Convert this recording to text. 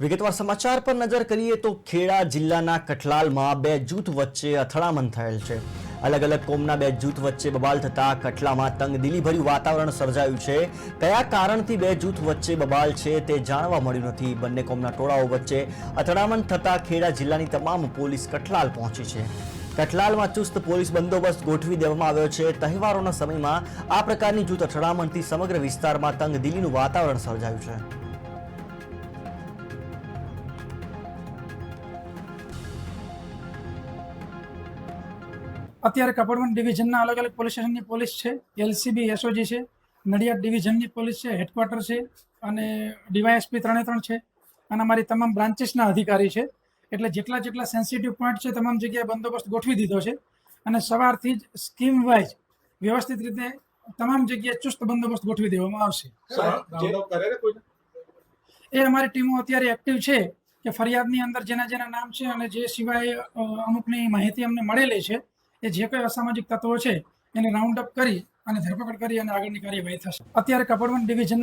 વિગતવાર સમાચાર પર નજર કરીએ તો ખેડા જિલ્લાના કઠલાલમાં બે જૂથ વચ્ચે અથડામણ થયેલ છે। અલગ અલગ કોમના બે જૂથ વચ્ચે બબાલ થતા કઠલામાં તંગદિલીભર્યું વાતાવરણ સર્જાયું છે। કયા કારણથી બે જૂથ વચ્ચે બબાલ છે તે જાણવા મળ્યું નથી। બંને કોમના ટોળાઓ વચ્ચે અથડામણ થતા ખેડા જિલ્લાની તમામ પોલીસ કઠલાલ પહોંચી છે। કઠલાલમાં ચુસ્ત પોલીસ બંદોબસ્ત ગોઠવી દેવામાં આવ્યો છે। તહેવારોના સમયમાં આ પ્રકારની જૂથ અથડામણથી સમગ્ર વિસ્તારમાં તંગદિલીનું વાતાવરણ સર્જાયું છે। અત્યારે કપડવંજ ડિવિઝનના અલગ અલગ પોલીસ સ્ટેશનની પોલીસ છે, એલસીબી એસઓજી છે, નડિયાદ ડિવિઝનની પોલીસ છે, હેડક્વાર્ટર છે અને ડીવાયએસપી 3 છે અને અમારી તમામ બ્રાન્ચીસના અધિકારી છે। એટલે જેટલા સેન્સિટિવ પોઈન્ટ છે તમામ જગ્યાએ બંદોબસ્ત ગોઠવી દીધો છે અને સવારથી જ સ્કીમ વાઇઝ વ્યવસ્થિત રીતે તમામ જગ્યાએ ચુસ્ત બંદોબસ્ત ગોઠવી દેવામાં આવશે। એ અમારી ટીમો અત્યારે એક્ટિવ છે કે ફરિયાદની અંદર જેના નામ છે અને જે સિવાય અમુકની માહિતી અમને મળેલી છે એ જે કોઈ અસામાજિક તત્વો છે એને રાઉન્ડ અપ કરી અને ધરપકડ કરી અને આગળની કાર્યવાહી થશે। અત્યારે કપડવંજ ડિવિઝનના